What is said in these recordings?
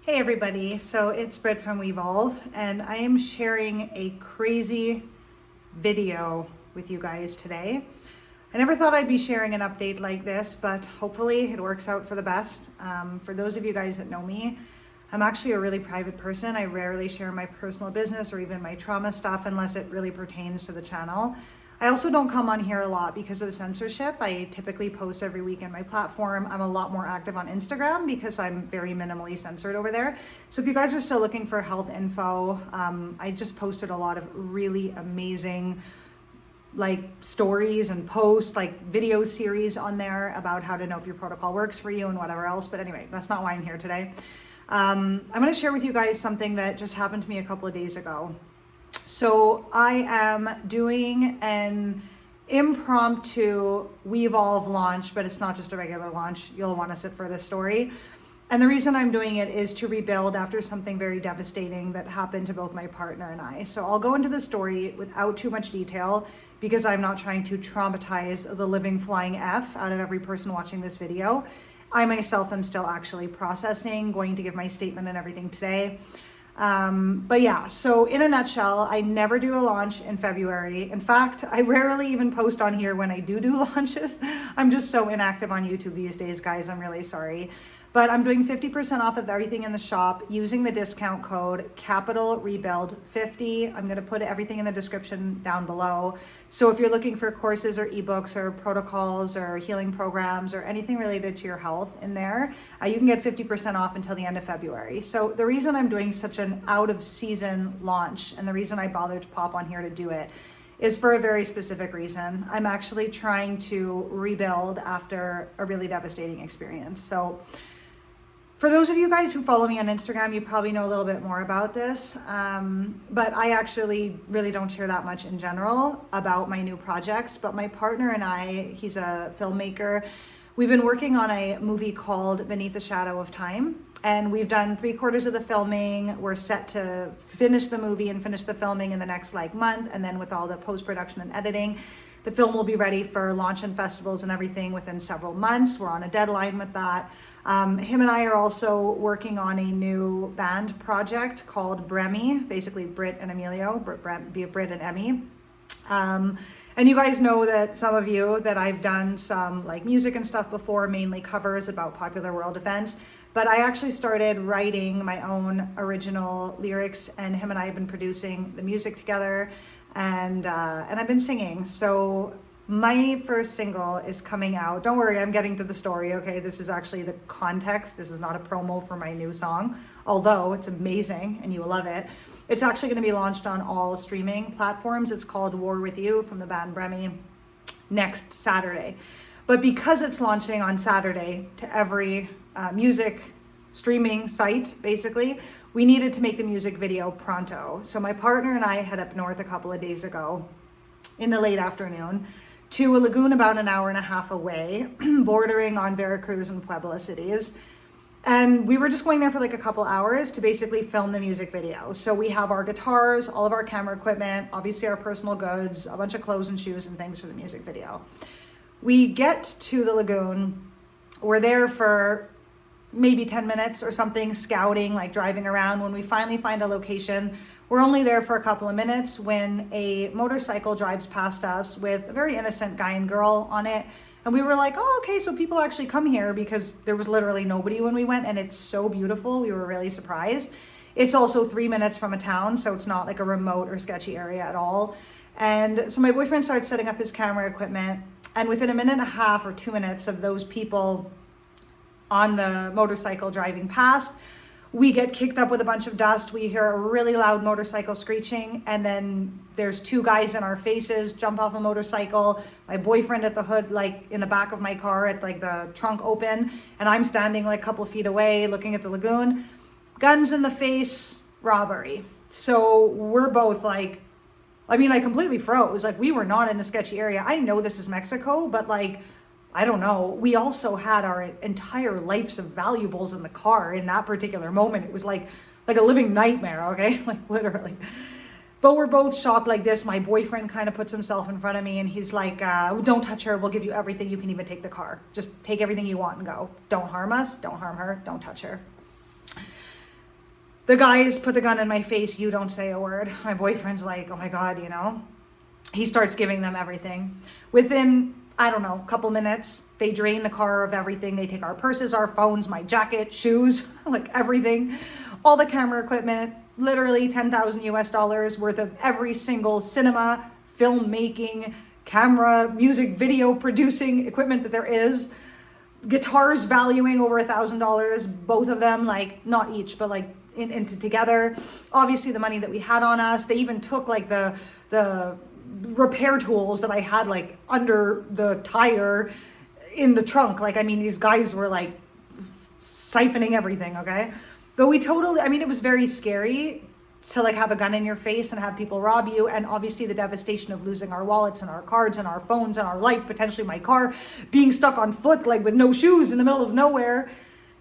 Hey everybody, so it's Britt from Wevolve, and I am sharing a crazy video with you guys today. I never thought I'd be sharing an update like this, but hopefully it works out for the best. For those of you guys that know me, I'm actually a really private person. I rarely share my personal business or even my trauma stuff unless it really pertains to the channel. I also don't come on here a lot because of censorship. I typically post every week on my platform. I'm a lot more active on Instagram because I'm very minimally censored over there. So if you guys are still looking for health info, I just posted a lot of really amazing stories and posts, video series on there about how to know if your protocol works for you and whatever else. But anyway, that's not why I'm here today. I'm going to share with you guys something that just happened to me a couple of days ago. So I am doing an impromptu Wevolve launch, but it's not just a regular launch. You'll want to sit for this story. And the reason I'm doing it is to rebuild after something very devastating that happened to both my partner and I. So I'll go into the story without too much detail because I'm not trying to traumatize the living flying F out of every person watching this video. I myself am still actually processing, going to give my statement and everything today. But yeah, so in a nutshell, I never do a launch in February. In fact, I rarely even post on here when I do launches. I'm just so inactive on YouTube these days, guys. I'm really sorry. But I'm doing 50% off of everything in the shop using the discount code capital rebuild 50. I'm going to put everything in the description down below. So if you're looking for courses or ebooks or protocols or healing programs or anything related to your health in there, you can get 50% off until the end of February. So the reason I'm doing such an out of season launch and the reason I bothered to pop on here to do it is for a very specific reason. I'm actually trying to rebuild after a really devastating experience. So for those of you guys who follow me on Instagram, you probably know a little bit more about this, but I actually really don't share that much in general about my new projects. But my partner and I, he's a filmmaker, we've been working on a movie called Beneath the Shadow of Time, and we've done 3/4 of the filming. We're set to finish the movie and finish the filming in the next month, and then with all the post-production and editing, the film will be ready for launch and festivals and everything within several months. We're on a deadline with that. Him and I are also working on a new band project called Bremy, basically Britt and Emilio, Britt and Emmy. And you guys know that some of you that I've done some music and stuff before, mainly covers about popular world events. But I actually started writing my own original lyrics, and him and I have been producing the music together, and I've been singing. So my first single is coming out. Don't worry, I'm getting to the story, okay? This is actually the context. This is not a promo for my new song, although it's amazing and you will love it. It's actually going to be launched on all streaming platforms. It's called War With You from the band Bremy next Saturday. But because it's launching on Saturday to every music streaming site, basically, we needed to make the music video pronto. So my partner and I head up north a couple of days ago in the late afternoon to a lagoon about an hour and a half away, bordering on Veracruz and Puebla cities. And we were just going there for a couple hours to basically film the music video. So we have our guitars, all of our camera equipment, obviously our personal goods, a bunch of clothes and shoes and things for the music video. We get to the lagoon. We're there for maybe 10 minutes or something, scouting, driving around. When we finally find a location, we're only there for a couple of minutes when a motorcycle drives past us with a very innocent guy and girl on it. And we were like, oh, okay, so people actually come here, because there was literally nobody when we went, and it's so beautiful. We were really surprised. It's also 3 minutes from a town, so it's not a remote or sketchy area at all. And so my boyfriend started setting up his camera equipment, and within a minute and a half or 2 minutes of those people on the motorcycle driving past, we get kicked up with a bunch of dust. We hear a really loud motorcycle screeching, and then there's two guys in our faces jump off a motorcycle. My boyfriend at the hood, in the back of my car at the trunk open, and I'm standing a couple feet away looking at the lagoon. Guns in the face, robbery. So we're both I completely froze. We were not in a sketchy area. I know this is Mexico, but I don't know. We also had our entire lives of valuables in the car in that particular moment. It was like a living nightmare, okay? Literally. But we're both shocked like this. My boyfriend kind of puts himself in front of me and he's like, don't touch her. We'll give you everything. You can even take the car. Just take everything you want and go. Don't harm us. Don't harm her. Don't touch her. The guys put the gun in my face. You don't say a word. My boyfriend's like, oh my God, he starts giving them everything. Within, I don't know, a couple minutes, they drain the car of everything. They take our purses, our phones, my jacket, shoes, like everything, all the camera equipment, literally $10,000 worth of every single cinema, filmmaking, camera, music, video producing equipment that there is. Guitars valuing over $1,000, both of them, like not each, but like into together. Obviously the money that we had on us. They even took like the repair tools that I had like under the tire in the trunk. Like, I mean, these guys were like siphoning everything, okay? But it was very scary to like have a gun in your face and have people rob you. And obviously the devastation of losing our wallets and our cards and our phones and our life, potentially my car, being stuck on foot, like with no shoes in the middle of nowhere.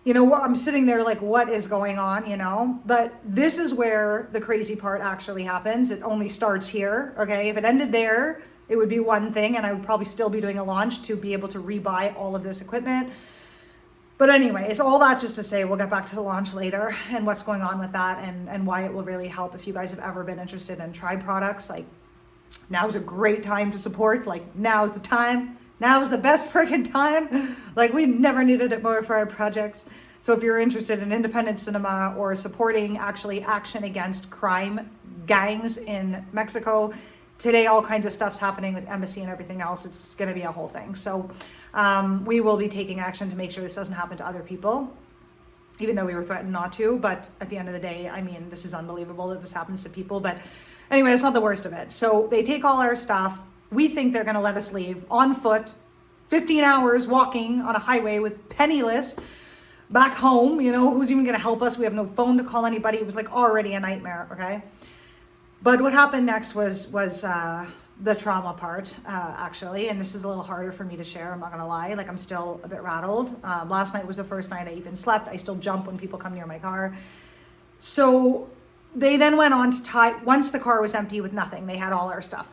I'm sitting there like, what is going on, But this is where the crazy part actually happens. It only starts here, okay? If it ended there, it would be one thing, and I would probably still be doing a launch to be able to rebuy all of this equipment. But anyways, all that just to say, we'll get back to the launch later and what's going on with that and why it will really help. If you guys have ever been interested in Tribe products, like now's a great time to support. Like now's the time. Now's the best freaking time. Like we never needed it more for our projects. So if you're interested in independent cinema or supporting actually action against crime gangs in Mexico, today all kinds of stuff's happening with embassy and everything else. It's going to be a whole thing. So we will be taking action to make sure this doesn't happen to other people, even though we were threatened not to. But at the end of the day, I mean, this is unbelievable that this happens to people. But anyway, it's not the worst of it. So they take all our stuff. We think they're going to let us leave on foot, 15 hours walking on a highway with penniless back home. Who's even going to help us? We have no phone to call anybody. It was like already a nightmare. Okay. But what happened next was the trauma part, actually, and this is a little harder for me to share, I'm not gonna lie. Like, I'm still a bit rattled. Last night was the first night I even slept. I still jump when people come near my car. So they then went on to once the car was empty with nothing, they had all our stuff.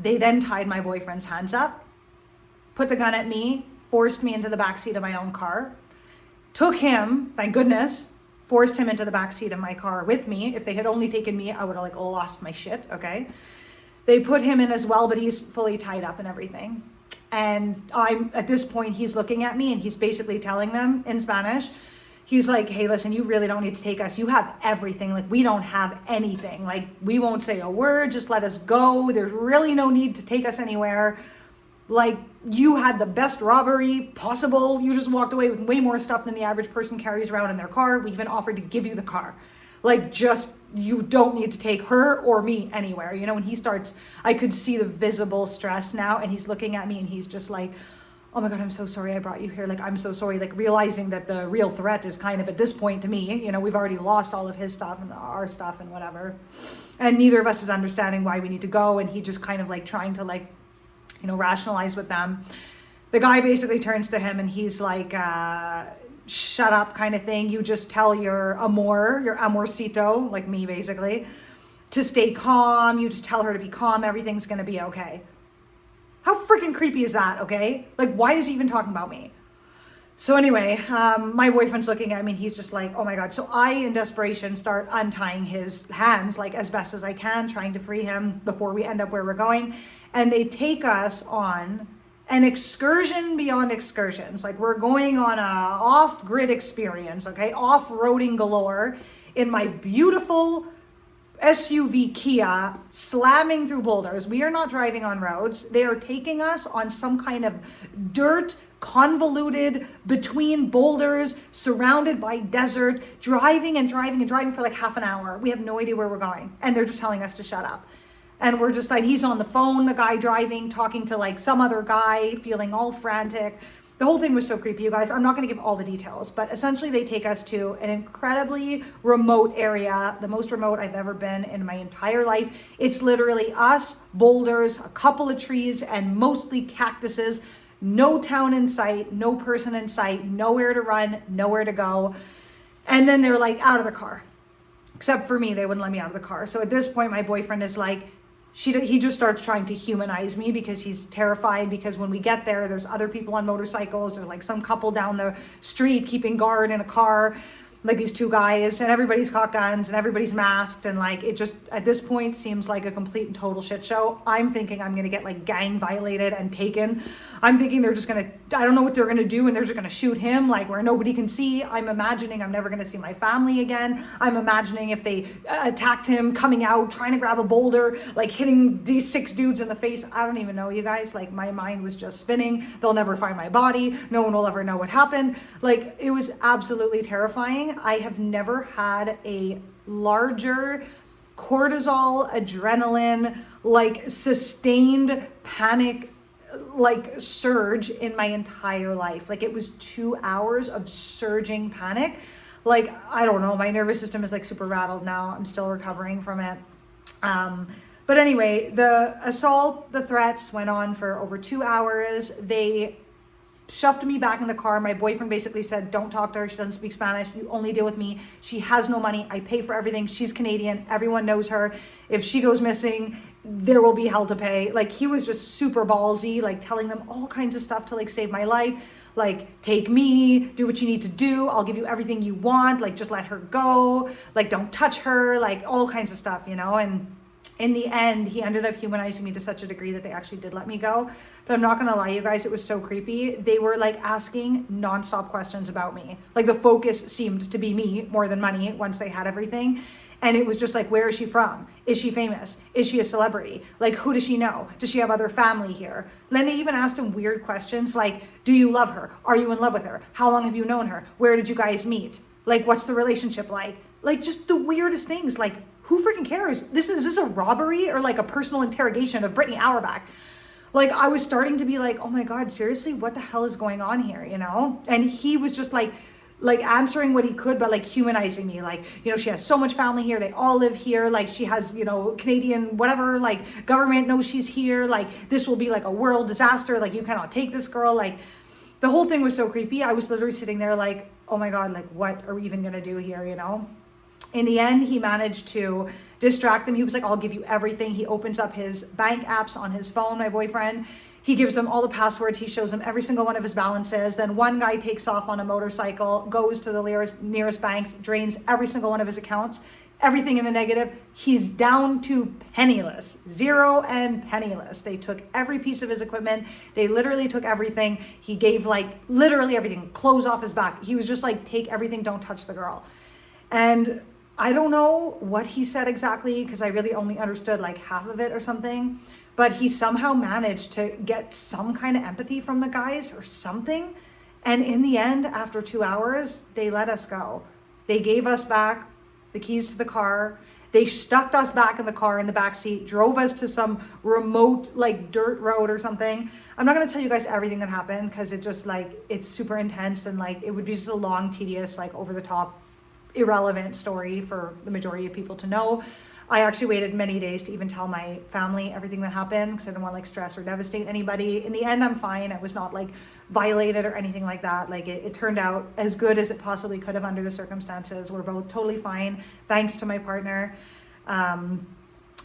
They then tied my boyfriend's hands up, put the gun at me, forced me into the backseat of my own car, took him, thank goodness, forced him into the backseat of my car with me. If they had only taken me, I would have lost my shit, okay? They put him in as well, but he's fully tied up and everything. And at this point, he's looking at me and he's basically telling them in Spanish, he's like, hey, listen, you really don't need to take us. You have everything. Like, we don't have anything. Like, we won't say a word. Just let us go. There's really no need to take us anywhere. Like, you had the best robbery possible. You just walked away with way more stuff than the average person carries around in their car. We even offered to give you the car. Like, just, you don't need to take her or me anywhere. When he starts, I could see the visible stress now, and he's looking at me and he's just like, oh my God, I'm so sorry I brought you here. Like, I'm so sorry. Like, realizing that the real threat is kind of at this point to me. We've already lost all of his stuff and our stuff and whatever. And neither of us is understanding why we need to go. And he just kind of like trying to like, rationalize with them. The guy basically turns to him and he's like, shut up kind of thing. You just tell your amorcito, like me basically, to stay calm. You just tell her to be calm. Everything's going to be okay. How freaking creepy is that? Okay. Like, why is he even talking about me? So anyway, my boyfriend's looking at me and he's just like, oh my God. So I, in desperation, start untying his hands like as best as I can, trying to free him before we end up where we're going. And they take us on an excursion beyond excursions. Like, we're going on a off-grid experience, okay? Off-roading galore in my beautiful SUV Kia, slamming through boulders. We are not driving on roads. They are taking us on some kind of dirt, convoluted, between boulders, surrounded by desert, driving and driving and driving for like half an hour. We have no idea where we're going. And they're just telling us to shut up. And we're just like, he's on the phone, the guy driving, talking to like some other guy, feeling all frantic. The whole thing was so creepy, you guys. I'm not going to give all the details, but essentially they take us to an incredibly remote area, the most remote I've ever been in my entire life. It's literally us, boulders, a couple of trees, and mostly cactuses. No town in sight, no person in sight, nowhere to run, nowhere to go. And then they're like, out of the car. Except for me, they wouldn't let me out of the car. So at this point, my boyfriend is like, he just starts trying to humanize me because he's terrified, because when we get there, there's other people on motorcycles, or like some couple down the street keeping guard in a car. like these two guys, and everybody's got guns and everybody's masked, and like it just at this point seems like a complete and total shit show. I'm thinking I'm gonna get like gang violated and taken. I'm thinking they're just gonna, I don't know what they're gonna do, and they're just gonna shoot him like where nobody can see. I'm imagining I'm never gonna see my family again. I'm imagining if they attacked him coming out trying to grab a boulder, like hitting these 6 dudes in the face. I don't even know, you guys. Like my mind was just spinning. They'll never find my body. No one will ever know what happened. Like it was absolutely terrifying. I have never had a larger cortisol, adrenaline, like sustained panic, like surge in my entire life. Like it was 2 hours of surging panic. Like, I don't know, my nervous system is like super rattled now. I'm still recovering from it. But anyway, the assault, the threats went on for over 2 hours. They shoved me back in the car. My boyfriend basically said, don't talk to her. She doesn't speak Spanish. You only deal with me. She has no money. I pay for everything. She's Canadian. Everyone knows her. If she goes missing, there will be hell to pay. Like he was just super ballsy, like telling them all kinds of stuff to like save my life. Like, take me, do what you need to do. I'll give you everything you want. Like, just let her go. Like, don't touch her. Like all kinds of stuff, you know? And in the end, he ended up humanizing me to such a degree that they actually did let me go. But I'm not gonna lie, you guys, it was so creepy. They were like asking nonstop questions about me. Like the focus seemed to be me more than money once they had everything. And it was just like, where is she from? Is she famous? Is she a celebrity? Like, who does she know? Does she have other family here? Then they even asked him weird questions like, do you love her? Are you in love with her? How long have you known her? Where did you guys meet? Like, what's the relationship like? Like, just the weirdest things. Like, who freaking cares? Is this a robbery or like a personal interrogation of Brittany Auerbach? Like, I was starting to be like, oh my God, seriously, what the hell is going on here, you know? And he was just like answering what he could, but like humanizing me. Like, you know, she has so much family here. They all live here. Like she has, you know, Canadian, whatever, like government knows she's here. Like this will be like a world disaster. Like you cannot take this girl. Like the whole thing was so creepy. I was literally sitting there like, oh my God, like what are we even going to do here, you know? In the end, he managed to distract them. He was like, I'll give you everything. He opens up his bank apps on his phone, my boyfriend. He gives them all the passwords. He shows them every single one of his balances. Then one guy takes off on a motorcycle, goes to the nearest banks, drains every single one of his accounts, everything in the negative. He's down to penniless, zero and penniless. They took every piece of his equipment. They literally took everything. He gave like literally everything, clothes off his back. He was just like, take everything, don't touch the girl. And I don't know what he said exactly because I really only understood like half of it or something, but he somehow managed to get some kind of empathy from the guys or something. And in the end, after 2 hours, they let us go. They gave us back the keys to the car. They stuck us back in the car in the back seat, drove us to some remote like dirt road or something. I'm not going to tell you guys everything that happened because it just like, it's super intense and like, it would be just a long, tedious, like over the top, irrelevant story for the majority of people to know. I actually waited many days to even tell my family everything that happened because I didn't want to like stress or devastate anybody. In the end, I'm fine. I was not like violated or anything like that. Like it turned out as good as it possibly could have under the circumstances. We're both totally fine, thanks to my partner.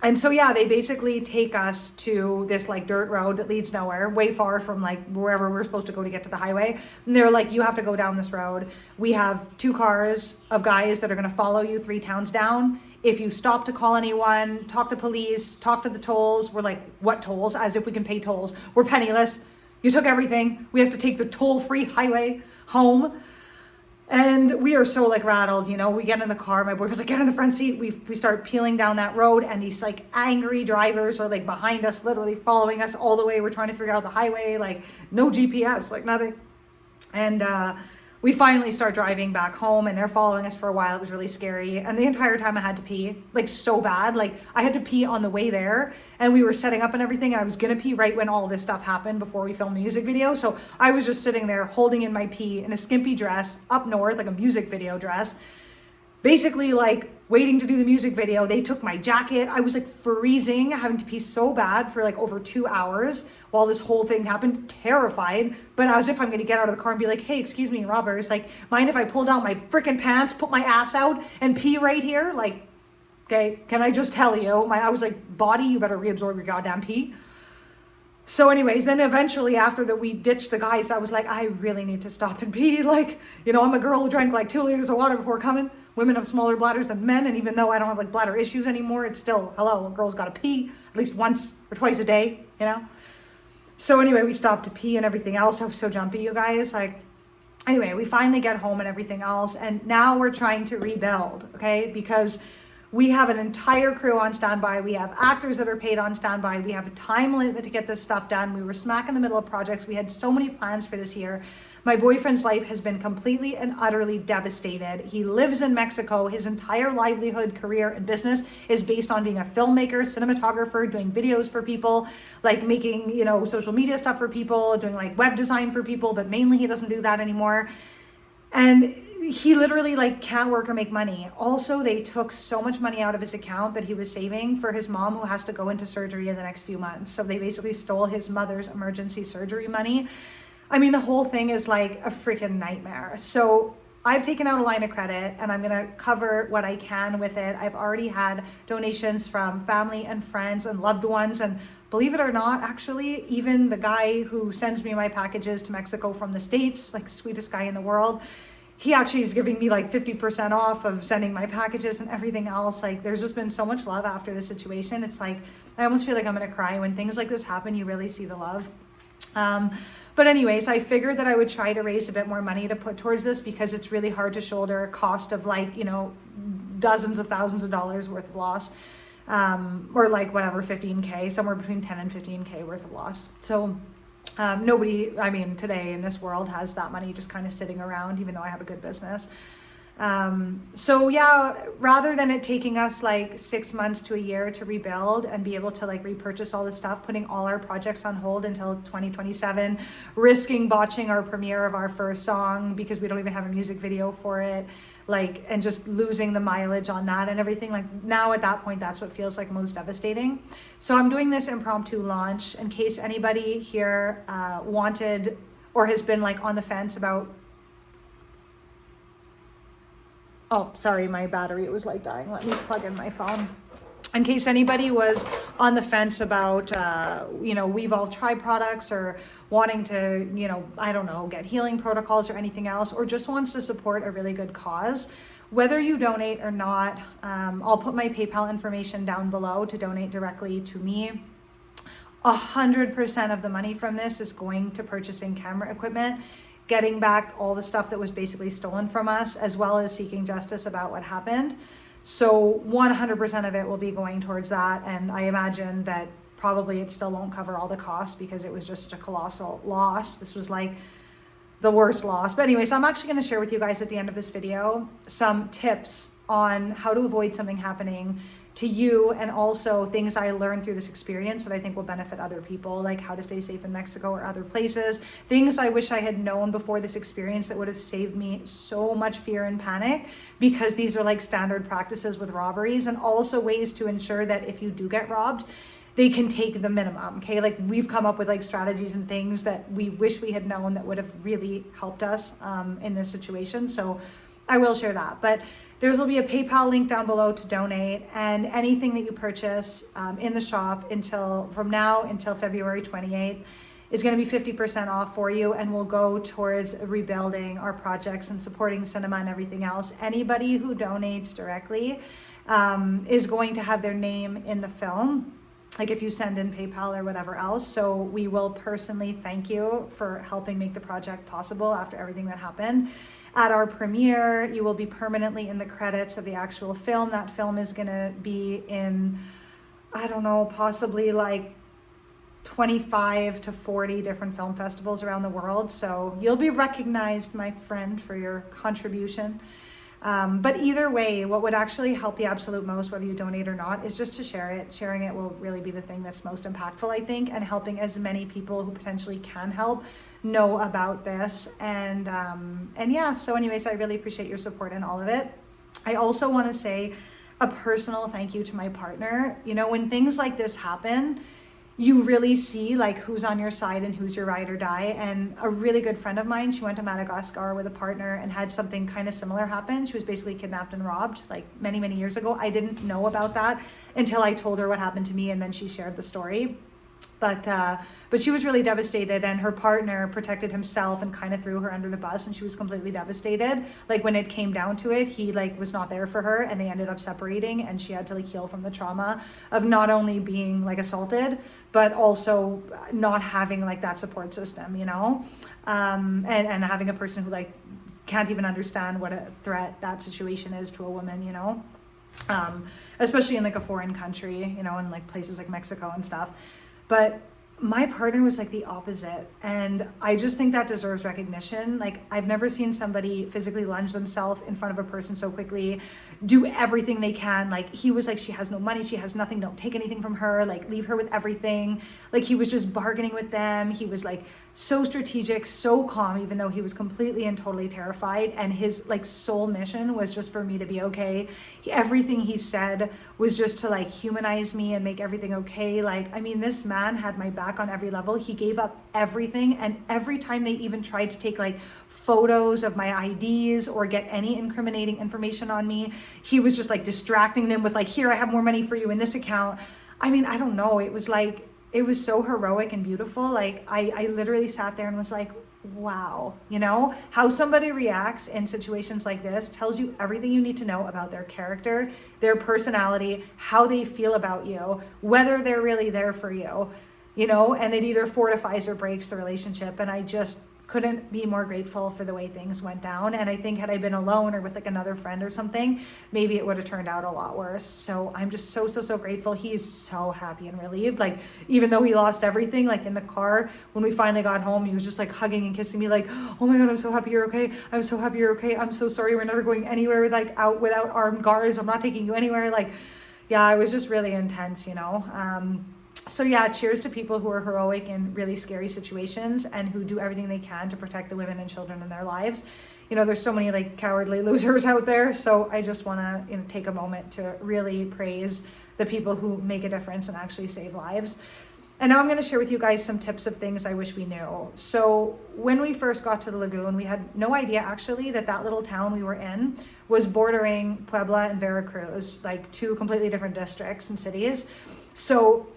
And so, yeah, they basically take us to this like dirt road that leads nowhere, way far from like wherever we're supposed to go to get to the highway. And they're like, you have to go down this road. We have 2 cars of guys that are going to follow you 3 towns down. If you stop to call anyone, talk to police, talk to the tolls. We're like, what tolls? As if we can pay tolls. We're penniless. You took everything. We have to take the toll-free highway home. And we are so like rattled, you know, we get in the car, my boyfriend's like, get in the front seat. We start peeling down that road and these like angry drivers are like behind us, literally following us all the way. We're trying to figure out the highway, like no GPS, like nothing. And we finally start driving back home and they're following us for a while. It was really scary. And the entire time I had to pee, like so bad. Like I had to pee on the way there and we were setting up and everything. And I was gonna pee right when all this stuff happened before we filmed the music video. So I was just sitting there holding in my pee in a skimpy dress up north, like a music video dress, basically like waiting to do the music video. They took my jacket. I was like freezing, having to pee so bad for like over 2 hours while this whole thing happened, terrified, but as if I'm gonna get out of the car and be like, hey, excuse me, robbers, like, mind if I pull down my freaking pants, put my ass out and pee right here? Like, okay, can I just tell you, I was like, body, you better reabsorb your goddamn pee. So anyways, then eventually after that we ditched the guys, I was like, I really need to stop and pee. Like, I'm a girl who drank like 2 liters of water before coming. Women have smaller bladders than men. And even though I don't have like bladder issues anymore, it's still, hello, a girl's got to pee at least once or twice a day. So anyway, we stopped to pee and everything else. I was so jumpy, you guys. Like, anyway, we finally get home and everything else. And now we're trying to rebuild, okay? Because we have an entire crew on standby. We have actors that are paid on standby. We have a time limit to get this stuff done. We were smack in the middle of projects. We had so many plans for this year. My boyfriend's life has been completely and utterly devastated. He lives in Mexico. His entire livelihood, career, and business is based on being a filmmaker, cinematographer, doing videos for people, like making, social media stuff for people, doing like web design for people, but mainly he doesn't do that anymore. And he literally like can't work or make money. Also, they took so much money out of his account that he was saving for his mom, who has to go into surgery in the next few months. So they basically stole his mother's emergency surgery money. I mean, the whole thing is like a freaking nightmare. So I've taken out a line of credit and I'm going to cover what I can with it. I've already had donations from family and friends and loved ones. And believe it or not, actually, even the guy who sends me my packages to Mexico from the States, like sweetest guy in the world, he actually is giving me like 50% off of sending my packages and everything else. Like, there's just been so much love after this situation. It's like, I almost feel like I'm going to cry. When things like this happen, you really see the love. But anyways, I figured that I would try to raise a bit more money to put towards this, because it's really hard to shoulder a cost of like, dozens of thousands of dollars worth of loss, or like whatever, 15K, somewhere between 10 and 15K worth of loss. So nobody, today in this world has that money just kind of sitting around, even though I have a good business. So yeah, rather than it taking us like 6 months to a year to rebuild and be able to like repurchase all this stuff, putting all our projects on hold until 2027, risking botching our premiere of our first song because we don't even have a music video for it, like, and just losing the mileage on that and everything. Like, now at that point, that's what feels like most devastating. So I'm doing this impromptu launch in case anybody here wanted or has been like on the fence about. Oh, sorry, my battery was like dying. Let me plug in my phone. In case anybody was on the fence about, We've Tried products, or wanting to, get healing protocols or anything else, or just wants to support a really good cause, whether you donate or not, I'll put my PayPal information down below to donate directly to me. 100% of the money from this is going to purchasing camera equipment, getting back all the stuff that was basically stolen from us, as well as seeking justice about what happened. So 100% of it will be going towards that. And I imagine that probably it still won't cover all the costs because it was just such a colossal loss. This was like the worst loss. But anyways, I'm actually going to share with you guys at the end of this video some tips on how to avoid something happening to you, and also things I learned through this experience that I think will benefit other people, like how to stay safe in Mexico or other places, things I wish I had known before this experience that would have saved me so much fear and panic, because these are like standard practices with robberies, and also ways to ensure that if you do get robbed, they can take the minimum. Okay, like we've come up with like strategies and things that we wish we had known that would have really helped us in this situation. So I will share that, but will be a PayPal link down below to donate, and anything that you purchase in the shop from now until February 28th is going to be 50% off for you, and will go towards rebuilding our projects and supporting cinema and everything else. Anybody who donates directly is going to have their name in the film, like if you send in PayPal or whatever else. So we will personally thank you for helping make the project possible after everything that happened. At our premiere, you will be permanently in the credits of the actual film. That film is going to be in, I don't know, possibly like 25 to 40 different film festivals around the world. So you'll be recognized, my friend, for your contribution. But either way, what would actually help the absolute most, whether you donate or not, is just to share it. Sharing it will really be the thing that's most impactful, I think, and helping as many people who potentially can help know about this. And yeah, so anyways, I really appreciate your support in all of it. I also want to say a personal thank you to my partner. When things like this happen, you really see like who's on your side and who's your ride or die. And a really good friend of mine, she went to Madagascar with a partner and had something kind of similar happen. She was basically kidnapped and robbed like many, many years ago. I didn't know about that until I told her what happened to me, and then she shared the story. But she was really devastated, and her partner protected himself and kind of threw her under the bus, and she was completely devastated. Like when it came down to it, he like was not there for her, and they ended up separating, and she had to like heal from the trauma of not only being like assaulted, but also not having like that support system, you know, and having a person who like can't even understand what a threat that situation is to a woman, you know, especially in like a foreign country, you know, in like places like Mexico and stuff. But my partner was like the opposite, and I just think that deserves recognition. Like I've never seen somebody physically lunge themselves in front of a person so quickly, do everything they can. Like he was like, she has no money, she has nothing, don't take anything from her, like leave her with everything. Like he was just bargaining with them. He was like so strategic, so calm, even though he was completely and totally terrified, and his like sole mission was just for me to be okay. Everything he said was just to like humanize me and make everything okay. Like, I mean, this man had my back on every level. He gave up everything, and every time they even tried to take like photos of my IDs or get any incriminating information on me, he was just like distracting them with like, here, I have more money for you in this account. I mean, I don't know, it was like, it was so heroic and beautiful. Like I literally sat there and was like, wow, you know, how somebody reacts in situations like this tells you everything you need to know about their character, their personality, how they feel about you, whether they're really there for you, you know, and it either fortifies or breaks the relationship. And I just couldn't be more grateful for the way things went down. And I think had I been alone or with like another friend or something, maybe it would have turned out a lot worse. So I'm just so grateful. He's so happy and relieved. Like, even though he lost everything, like in the car, when we finally got home, he was just like hugging and kissing me like, oh my God, I'm so happy you're okay. I'm so happy you're okay. I'm so sorry. We're never going anywhere with like out without armed guards. I'm not taking you anywhere. Like, yeah, it was just really intense, you know? So yeah, cheers to people who are heroic in really scary situations and who do everything they can to protect the women and children in their lives. You know, there's so many like cowardly losers out there. So I just want to, you know, take a moment to really praise the people who make a difference and actually save lives. And now I'm going to share with you guys some tips of things I wish we knew. So when we first got to the lagoon, we had no idea actually that that little town we were in was bordering Puebla and Veracruz, like two completely different districts and cities. So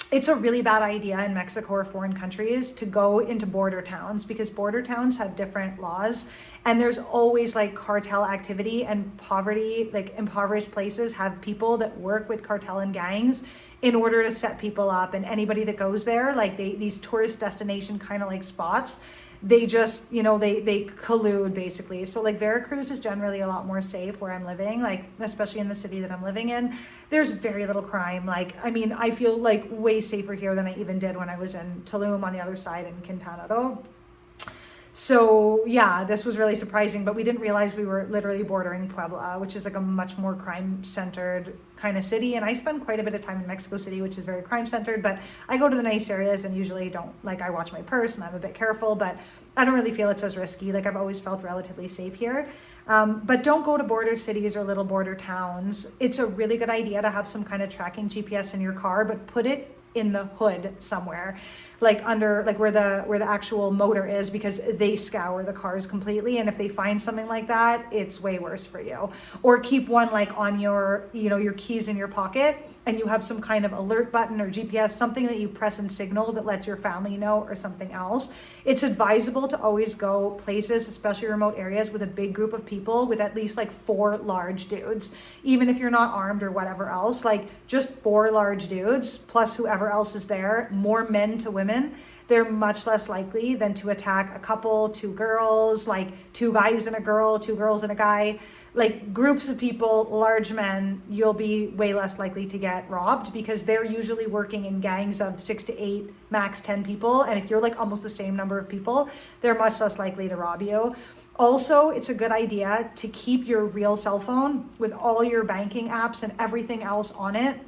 it's a really bad idea in Mexico or foreign countries to go into border towns, because border towns have different laws, and there's always like cartel activity, and poverty, like impoverished places have people that work with cartel and gangs in order to set people up. And anybody that goes there, like these tourist destination kind of like spots, they just, you know, they collude basically. So like Veracruz is generally a lot more safe where I'm living, like especially in the city that I'm living in. There's very little crime. Like, I mean, I feel like way safer here than I even did when I was in Tulum on the other side in Quintana Roo. So yeah, this was really surprising, but we didn't realize we were literally bordering Puebla, which is like a much more crime-centered kind of city. And I spend quite a bit of time in Mexico City, which is very crime-centered, but I go to the nice areas and usually don't, like, I watch my purse and I'm a bit careful, but I don't really feel it's as risky. Like, I've always felt relatively safe here. But don't go to border cities or little border towns. It's a really good idea to have some kind of tracking GPS in your car, but put it in the hood somewhere, like under, like where the actual motor is, because they scour the cars completely, and if they find something like that, it's way worse for you. Or keep one like on your, you know, your keys in your pocket, and you have some kind of alert button or GPS, something that you press and signal that lets your family know, or something else. It's advisable to always go places, especially remote areas, with a big group of people, with at least like 4 large dudes, even if you're not armed or whatever else. Like, just 4 large dudes plus whoever else is there, more men to women. They're much less likely than to attack a couple, 2 girls, like 2 guys and a girl, 2 girls and a guy. Like, groups of people, large men, you'll be way less likely to get robbed, because they're usually working in gangs of 6 to 8, max 10 people. And if you're like almost the same number of people, they're much less likely to rob you. Also, it's a good idea to keep your real cell phone with all your banking apps and everything else on it,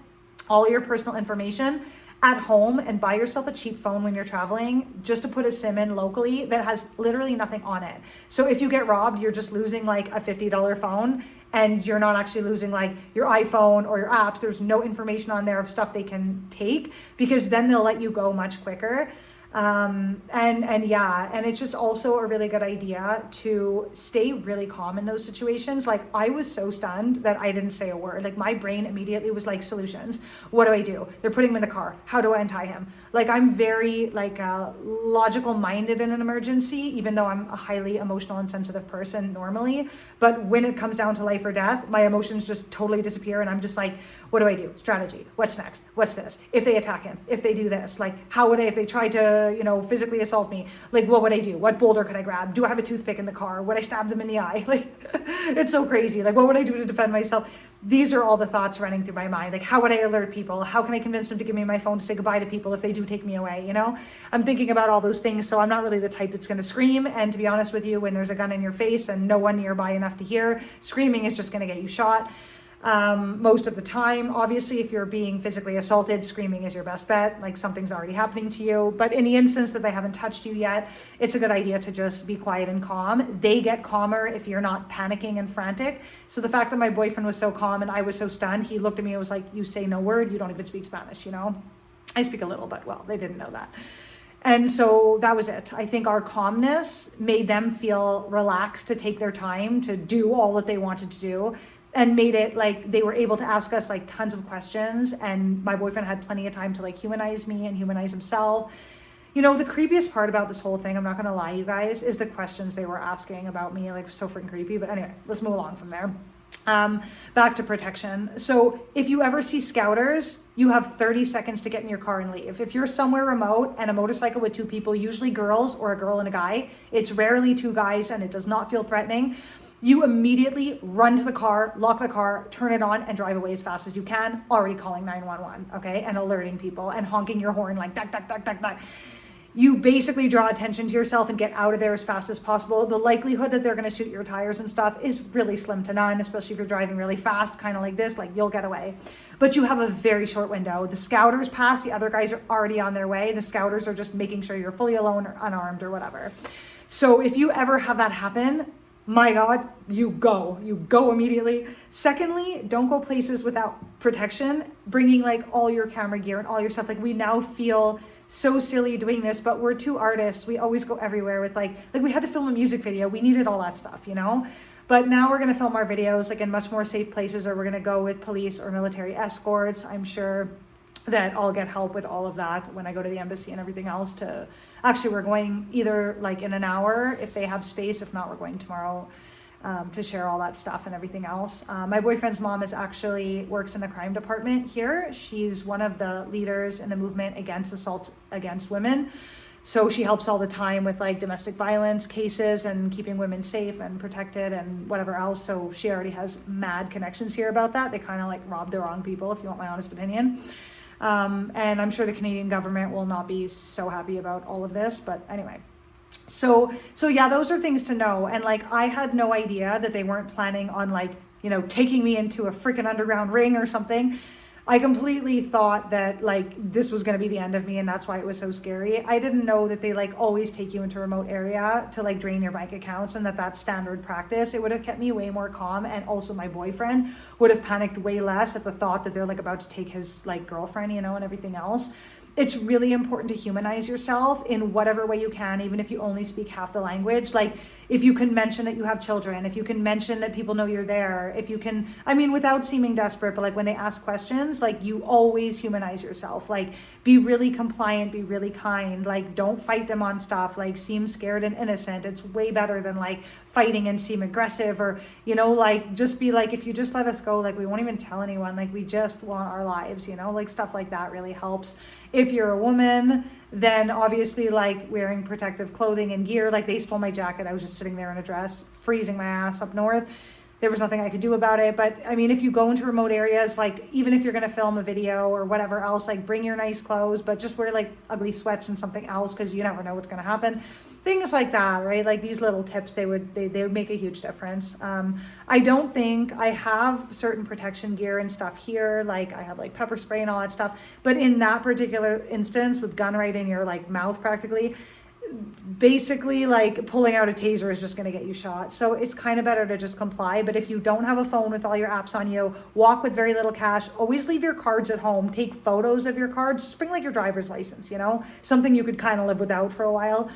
all your personal information, at home, and buy yourself a cheap phone when you're traveling, just to put a SIM in locally that has literally nothing on it. So if you get robbed, you're just losing like a $50 phone, and you're not actually losing like your iPhone or your apps. There's no information on there of stuff they can take, because then they'll let you go much quicker. And yeah, and it's just also a really good idea to stay really calm in those situations. Like, I was so stunned that I didn't say a word. Like, my brain immediately was like, solutions. What do I do? They're putting him in the car. How do I untie him? Like, I'm very like logical minded in an emergency, even though I'm a highly emotional and sensitive person normally. But when it comes down to life or death, my emotions just totally disappear. And I'm just like, what do I do? Strategy. What's next? What's this? If they attack him, if they do this, like, how would I, if they tried to, physically assault me, like, what would I do? What boulder could I grab? Do I have a toothpick in the car? Would I stab them in the eye? Like, it's so crazy. Like, what would I do to defend myself? These are all the thoughts running through my mind. Like, how would I alert people? How can I convince them to give me my phone to say goodbye to people if they do take me away? I'm thinking about all those things. So I'm not really the type that's going to scream. And to be honest with you, when there's a gun in your face and no one nearby enough to hear, screaming is just going to get you shot. Most of the time, obviously, if you're being physically assaulted, screaming is your best bet, like something's already happening to you. But in the instance that they haven't touched you yet, it's a good idea to just be quiet and calm. They get calmer if you're not panicking and frantic. So the fact that my boyfriend was so calm and I was so stunned, he looked at me and was like, you say no word, you don't even speak Spanish, I speak a little, but well, they didn't know that. And so that was it. I think our calmness made them feel relaxed to take their time to do all that they wanted to do, and made it like they were able to ask us like tons of questions. And my boyfriend had plenty of time to like humanize me and humanize himself. The creepiest part about this whole thing, I'm not going to lie, you guys, is the questions they were asking about me. Like, so freaking creepy. But anyway, let's move along from there. Back to protection. So if you ever see scouters, you have 30 seconds to get in your car and leave. If you're somewhere remote and a motorcycle with two people, usually girls or a girl and a guy, it's rarely two guys and it does not feel threatening. You immediately run to the car, lock the car, turn it on, and drive away as fast as you can, already calling 911, okay? And alerting people and honking your horn like, duck, duck, duck, duck, duck. You basically draw attention to yourself and get out of there as fast as possible. The likelihood that they're gonna shoot your tires and stuff is really slim to none, especially if you're driving really fast, kind of like this, like you'll get away. But you have a very short window. The scouters pass, the other guys are already on their way. The scouters are just making sure you're fully alone or unarmed or whatever. So if you ever have that happen, my God, you go immediately. Secondly, don't go places without protection, bringing like all your camera gear and all your stuff. Like, we now feel so silly doing this, but we're two artists. We always go everywhere with like we had to film a music video. We needed all that stuff, But now we're going to film our videos like in much more safe places, or we're going to go with police or military escorts. I'm sure that I'll get help with all of that when I go to the embassy and everything else. Actually, we're going either like in an hour if they have space. If not, we're going tomorrow to share all that stuff and everything else. My boyfriend's mom actually works in the crime department here. She's one of the leaders in the movement against assaults against women. So she helps all the time with like domestic violence cases and keeping women safe and protected and whatever else. So she already has mad connections here about that. They kind of like robbed the wrong people, if you want my honest opinion. And I'm sure the Canadian government will not be so happy about all of this, but anyway. So yeah, those are things to know. And like, I had no idea that they weren't planning on like, taking me into a freaking underground ring or something. I completely thought that like this was going to be the end of me, and that's why it was so scary. I didn't know that they like always take you into a remote area to like drain your bank accounts, and that's standard practice. It would have kept me way more calm, and also my boyfriend would have panicked way less at the thought that they're like about to take his like girlfriend, and everything else. It's really important to humanize yourself in whatever way you can, even if you only speak half the language. Like, if you can mention that you have children, if you can mention that people know you're there, if you can, without seeming desperate, but like when they ask questions, like you always humanize yourself. Like, be really compliant, be really kind, like don't fight them on stuff, like seem scared and innocent. It's way better than like fighting and seem aggressive, or, like just be like, if you just let us go, like we won't even tell anyone, like we just want our lives, like stuff like that really helps. If you're a woman, then obviously like wearing protective clothing and gear. Like, they stole my jacket. I was just sitting there in a dress, freezing my ass up north. There was nothing I could do about it. But if you go into remote areas, like even if you're going to film a video or whatever else, like bring your nice clothes, but just wear like ugly sweats and something else, because you never know what's going to happen. Things like that, right? Like these little tips, they would make a huge difference. I don't think I have certain protection gear and stuff here. Like I have like pepper spray and all that stuff. But in that particular instance, with gun right in your like mouth practically, basically like pulling out a taser is just going to get you shot. So it's kind of better to just comply. But if you don't have a phone with all your apps on you, walk with very little cash, always leave your cards at home, take photos of your cards, just bring like your driver's license, something you could kind of live without for a while.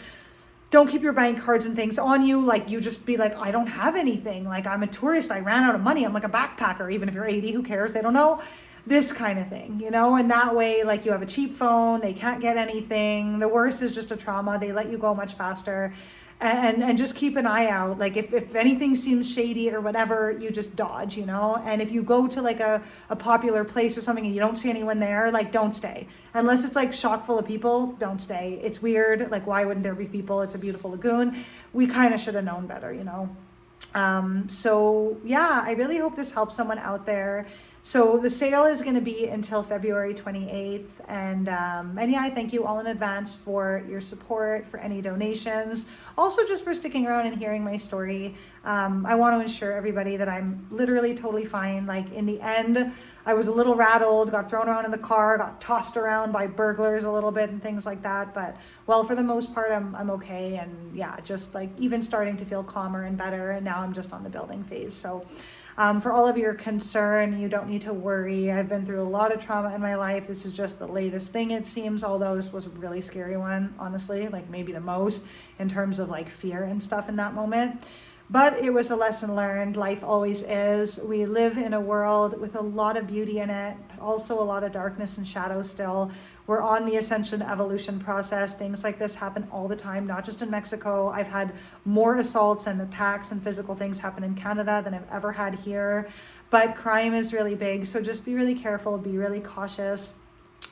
Don't keep your bank cards and things on you. Like, you just be like, I don't have anything. Like, I'm a tourist. I ran out of money. I'm like a backpacker. Even if you're 80, who cares? They don't know. This kind of thing, and that way, like, you have a cheap phone. They can't get anything. The worst is just a trauma. They let you go much faster. And just keep an eye out. Like, if anything seems shady or whatever, you just dodge, and if you go to like a popular place or something and you don't see anyone there, like, don't stay. Unless it's like chock full of people, don't stay. It's weird. Like, why wouldn't there be people? It's a beautiful lagoon. We kind of should have known better, so yeah, I really hope this helps someone out there. So the sale is going to be until February 28th. And yeah, I thank you all in advance for your support, for any donations, also just for sticking around and hearing my story. I want to ensure everybody that I'm literally totally fine. Like, in the end, I was a little rattled, got thrown around in the car, got tossed around by burglars a little bit and things like that. But well, for the most part, I'm okay. And yeah, just like even starting to feel calmer and better. And now I'm just on the building phase. So for all of your concern, you don't need to worry. I've been through a lot of trauma in my life. This is just the latest thing, it seems, although this was a really scary one, honestly, like maybe the most in terms of like fear and stuff in that moment. But it was a lesson learned. Life always is. We live in a world with a lot of beauty in it, but also a lot of darkness and shadow still. We're on the ascension evolution process. Things like this happen all the time, not just in Mexico. I've had more assaults and attacks and physical things happen in Canada than I've ever had here. But crime is really big. So just be really careful, be really cautious.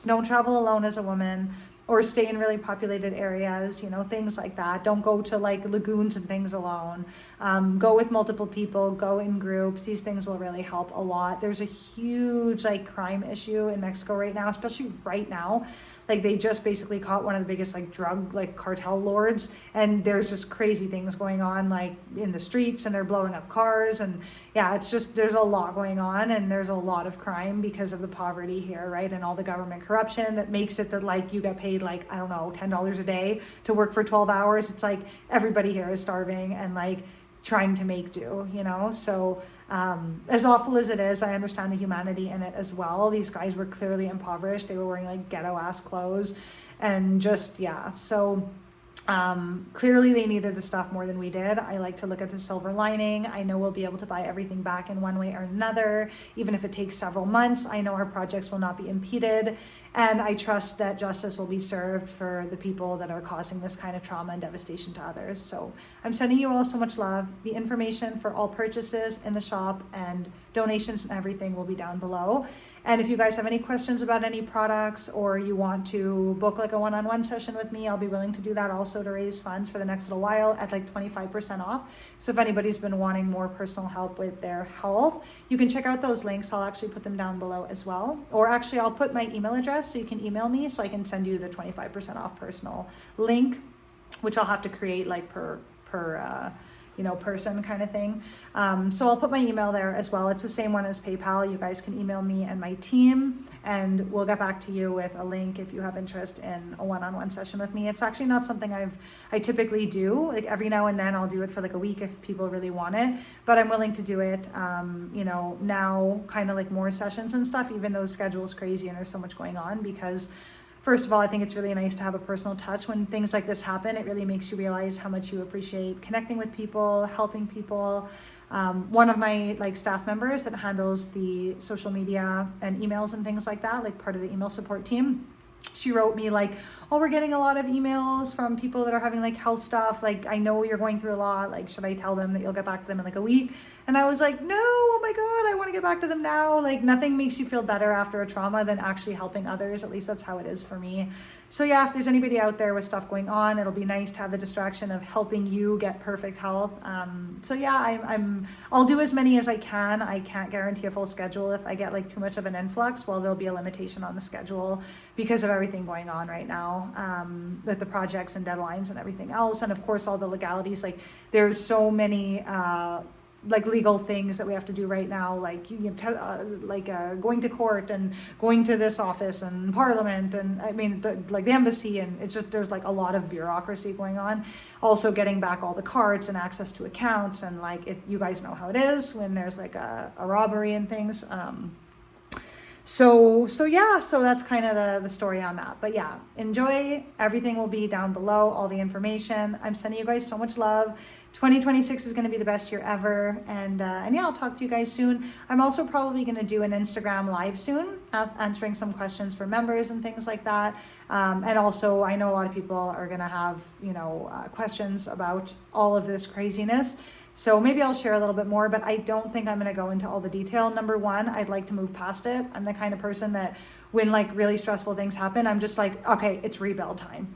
Don't travel alone as a woman, or stay in really populated areas, things like that. Don't go to like lagoons and things alone. Go with multiple people, go in groups. These things will really help a lot. There's a huge like crime issue in Mexico right now, especially right now. Like, they just basically caught one of the biggest like drug like cartel lords, and there's just crazy things going on like in the streets, and they're blowing up cars, and yeah, it's just, there's a lot going on, and there's a lot of crime because of the poverty here, right? And all the government corruption that makes it that like you get paid like, I don't know, $10 a day to work for 12 hours. It's like everybody here is starving and like trying to make do, so as awful as it is, I understand the humanity in it as well. These guys were clearly impoverished. They were wearing like ghetto ass clothes, and just, yeah. So clearly they needed the stuff more than we did. I like to look at the silver lining. I know we'll be able to buy everything back in one way or another, even if it takes several months. I know our projects will not be impeded, and I trust that justice will be served for the people that are causing this kind of trauma and devastation to others. So I'm sending you all so much love. The information for all purchases in the shop and donations and everything will be down below. And if you guys have any questions about any products, or you want to book like a one-on-one session with me, I'll be willing to do that also, to raise funds for the next little while at like 25% off. So if anybody's been wanting more personal help with their health, you can check out those links. I'll actually put them down below as well. Or actually, I'll put my email address so you can email me, so I can send you the 25% off personal link, which I'll have to create like per person kind of thing. So I'll put my email there as well. It's the same one as PayPal. You guys can email me and my team, and we'll get back to you with a link if you have interest in a one-on-one session with me. It's actually not something I typically do. Like, every now and then I'll do it for like a week if people really want it, but I'm willing to do it, now, kind of like more sessions and stuff, even though the schedule's crazy and there's so much going on, because first of all, I think it's really nice to have a personal touch. When things like this happen, it really makes you realize how much you appreciate connecting with people, helping people. One of my like staff members that handles the social media and emails and things like that, like part of the email support team, she wrote me like, oh, we're getting a lot of emails from people that are having like health stuff. Like, I know you're going through a lot. Like, should I tell them that you'll get back to them in like a week? And I was like, no, oh my God, I want to get back to them now. Like, nothing makes you feel better after a trauma than actually helping others. At least that's how it is for me. So yeah, if there's anybody out there with stuff going on, it'll be nice to have the distraction of helping you get perfect health. So yeah, I'll do as many as I can. I can't guarantee a full schedule. If I get like too much of an influx, well, there'll be a limitation on the schedule because of everything going on right now, with the projects and deadlines and everything else. And of course, all the legalities, like there's so many, like legal things that we have to do right now, like going to court and going to this office and parliament, and I mean the embassy, and it's just, there's like a lot of bureaucracy going on. Also getting back all the cards and access to accounts, and like you guys know how it is when there's like a robbery and things. So yeah, so that's kind of the story on that. But yeah, enjoy. Everything will be down below, all the information. I'm sending you guys so much love. 2026 is going to be the best year ever. And yeah, I'll talk to you guys soon. I'm also probably going to do an Instagram live soon, answering some questions for members and things like that. And also, I know a lot of people are going to have, questions about all of this craziness. So maybe I'll share a little bit more, but I don't think I'm going to go into all the detail. Number one, I'd like to move past it. I'm the kind of person that when like really stressful things happen, I'm just like, okay, it's rebuild time,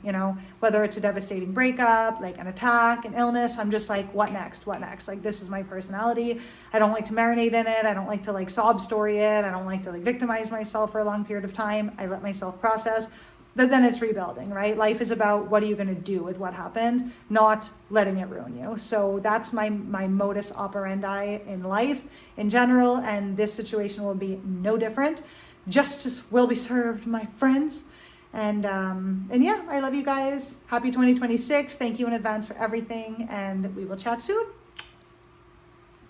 whether it's a devastating breakup, like an attack, an illness, I'm just like, what next? Like, this is my personality. I don't like to marinate in it. I don't like to like sob story it. I don't like to like victimize myself for a long period of time. I let myself process. But then it's rebuilding, right? Life is about what are you going to do with what happened, not letting it ruin you. So that's my modus operandi in life in general, and this situation will be no different. Justice will be served, my friends. And yeah, I love you guys. Happy 2026. Thank you in advance for everything, and we will chat soon.